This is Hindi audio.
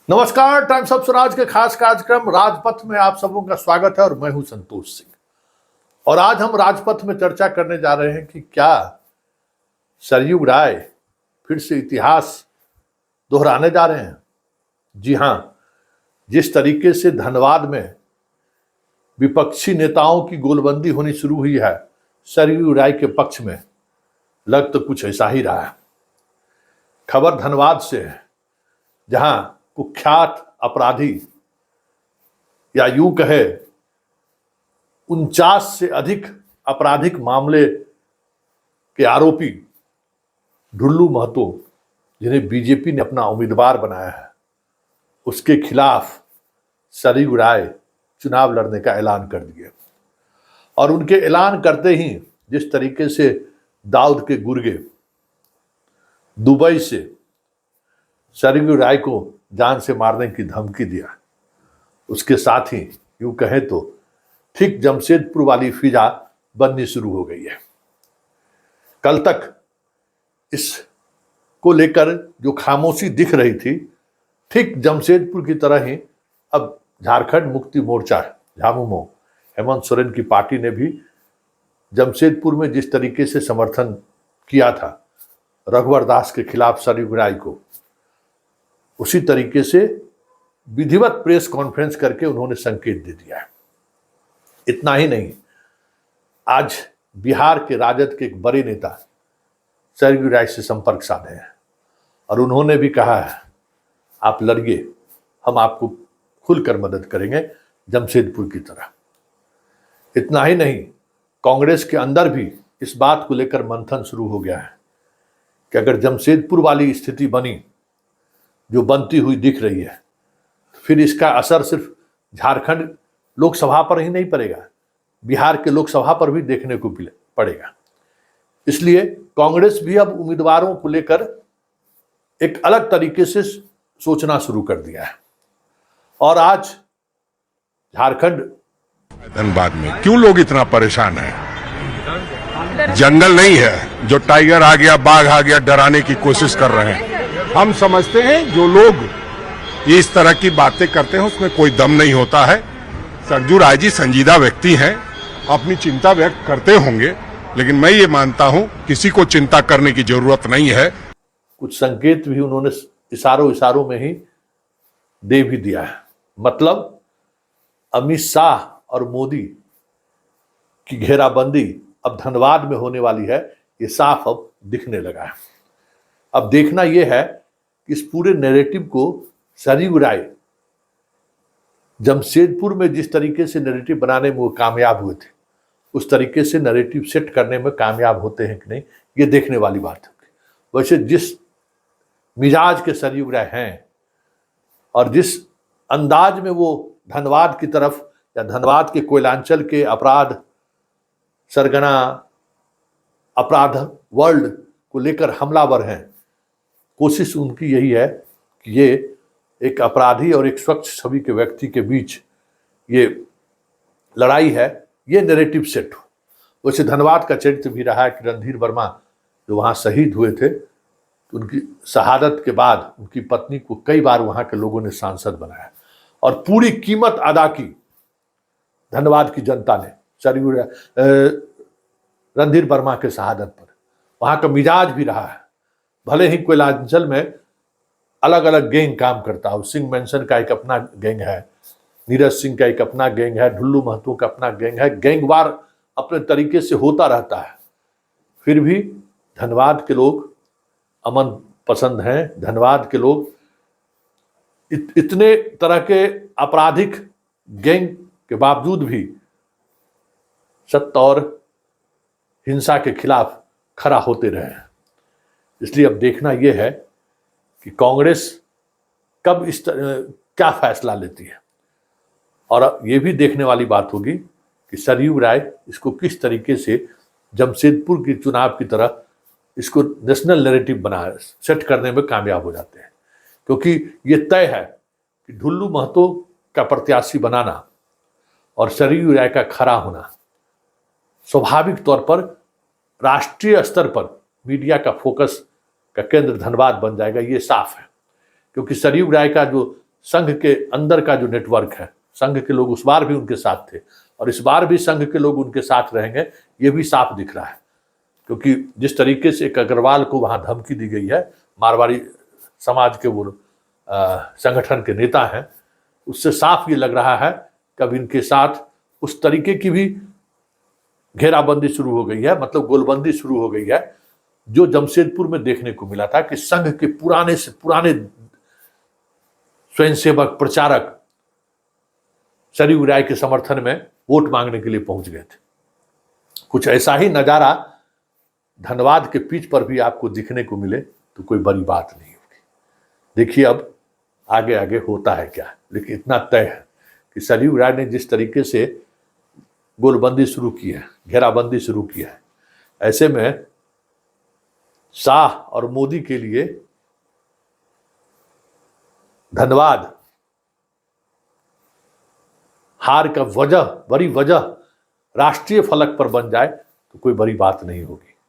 नमस्कार, टाइम्स ऑफ स्वराज के खास कार्यक्रम राजपथ में आप सबों का स्वागत है और मैं हूं संतोष सिंह। और आज हम राजपथ में चर्चा करने जा रहे हैं कि क्या सरयू राय फिर से इतिहास दोहराने जा रहे हैं। जी हां, जिस तरीके से धनबाद में विपक्षी नेताओं की गोलबंदी होनी शुरू हुई है सरयू राय के पक्ष में, लग तो कुछ ऐसा ही रहा है। खबर धनबाद से है, जहां कुख्यात अपराधी या यूं कहे 49 से अधिक आपराधिक मामले के आरोपी ढुल्लू महतो, जिन्हें बीजेपी ने अपना उम्मीदवार बनाया है, उसके खिलाफ सरयू राय चुनाव लड़ने का ऐलान कर दिया। और उनके ऐलान करते ही जिस तरीके से दाऊद के गुर्गे दुबई से सरयू राय को जान से मारने की धमकी दिया, उसके साथ ही यूं कहें तो ठीक जमशेदपुर वाली फिजा बननी शुरू हो गई है। कल तक इसको लेकर जो खामोशी दिख रही थी, ठीक जमशेदपुर की तरह ही अब झारखंड मुक्ति मोर्चा झामुमो हेमंत सोरेन की पार्टी ने भी जमशेदपुर में जिस तरीके से समर्थन किया था रघुवर दास के खिलाफ सरयू राय को, उसी तरीके से विधिवत प्रेस कॉन्फ्रेंस करके उन्होंने संकेत दे दिया है। इतना ही नहीं, आज बिहार के राजद के एक बड़े नेता सरयू राय से संपर्क साधे हैं और उन्होंने भी कहा है, आप लड़िए, हम आपको खुलकर मदद करेंगे जमशेदपुर की तरह। इतना ही नहीं, कांग्रेस के अंदर भी इस बात को लेकर मंथन शुरू हो गया है कि अगर जमशेदपुर वाली स्थिति बनी जो बनती हुई दिख रही है, फिर इसका असर सिर्फ झारखंड लोकसभा पर ही नहीं पड़ेगा, बिहार के लोकसभा पर भी देखने को पड़ेगा। इसलिए कांग्रेस भी अब उम्मीदवारों को लेकर एक अलग तरीके से सोचना शुरू कर दिया है। और आज झारखंड धनबाद में क्यों लोग इतना परेशान हैं? जंगल नहीं है जो टाइगर आ गया, बाघ आ गया, डराने की कोशिश कर रहे हैं। हम समझते हैं जो लोग इस तरह की बातें करते हैं उसमें कोई दम नहीं होता है। सरयू राय जी संजीदा व्यक्ति हैं, अपनी चिंता व्यक्त करते होंगे, लेकिन मैं ये मानता हूं किसी को चिंता करने की जरूरत नहीं है। कुछ संकेत भी उन्होंने इशारों में ही दे भी दिया है। मतलब अमित शाह और मोदी की घेराबंदी अब धनबाद में होने वाली है, ये साफ अब दिखने लगा है। अब देखना यह है कि इस पूरे नैरेटिव को सरयू राय जमशेदपुर में जिस तरीके से नैरेटिव बनाने में वो कामयाब हुए थे, उस तरीके से नैरेटिव सेट करने में कामयाब होते हैं कि नहीं, ये देखने वाली बात होगी। वैसे जिस मिजाज के सरयू राय हैं और जिस अंदाज में वो धनबाद की तरफ या धनबाद के कोयलांचल के अपराध सरगना अपराध वर्ल्ड को लेकर हमलावर हैं, कोशिश उनकी यही है कि ये एक अपराधी और एक स्वच्छ छवि के व्यक्ति के बीच ये लड़ाई है, ये नैरेटिव सेट हो। वैसे धनबाद का चरित्र भी रहा है कि रणधीर वर्मा जो वहाँ शहीद हुए थे, तो उनकी शहादत के बाद उनकी पत्नी को कई बार वहाँ के लोगों ने सांसद बनाया और पूरी कीमत अदा की धनबाद की जनता ने सरयू रणधीर वर्मा के शहादत पर। वहाँ का मिजाज भी रहा है, भले ही कोयलांचल में अलग अलग गैंग काम करता हो, सिंह मेंशन का एक अपना गैंग है, नीरज सिंह का एक अपना गैंग है, ढुल्लू महतो का अपना गैंग है, गैंगवार अपने तरीके से होता रहता है, फिर भी धनबाद के लोग अमन पसंद हैं। धनबाद के लोग इतने तरह के आपराधिक गैंग के बावजूद भी सत्ता और हिंसा के खिलाफ खड़ा होते रहे हैं। इसलिए अब देखना यह है कि कांग्रेस कब क्या फैसला लेती है, और ये भी देखने वाली बात होगी कि सरयू राय इसको किस तरीके से जमशेदपुर के चुनाव की तरह इसको नेशनल नैरेटिव बना सेट करने में कामयाब हो जाते हैं। क्योंकि ये तय है कि ढुल्लू महतो का प्रत्याशी बनाना और सरयू राय का खड़ा होना स्वाभाविक तौर पर राष्ट्रीय स्तर पर मीडिया का फोकस का केंद्र धनबाद बन जाएगा, ये साफ है। क्योंकि सरयू राय का जो संघ के अंदर का जो नेटवर्क है, संघ के लोग उस बार भी उनके साथ थे और इस बार भी संघ के लोग उनके साथ रहेंगे, ये भी साफ दिख रहा है। क्योंकि जिस तरीके से एक अग्रवाल को वहां धमकी दी गई है, मारवाड़ी समाज के वो संगठन के नेता हैं, उससे साफ ये लग रहा है कि अब इनके साथ उस तरीके की भी घेराबंदी शुरू हो गई है, मतलब गोलबंदी शुरू हो गई है, जो जमशेदपुर में देखने को मिला था कि संघ के पुराने से पुराने स्वयंसेवक प्रचारक सरयू राय के समर्थन में वोट मांगने के लिए पहुंच गए थे। कुछ ऐसा ही नजारा धनबाद के पिच पर भी आपको दिखने को मिले तो कोई बड़ी बात नहीं होगी। देखिए अब आगे आगे होता है क्या, लेकिन इतना तय है कि सरयू राय ने जिस तरीके से गोलबंदी शुरू की है, घेराबंदी शुरू की है, ऐसे में शाह और मोदी के लिए धनबाद हार का बड़ी वजह राष्ट्रीय फलक पर बन जाए तो कोई बड़ी बात नहीं होगी।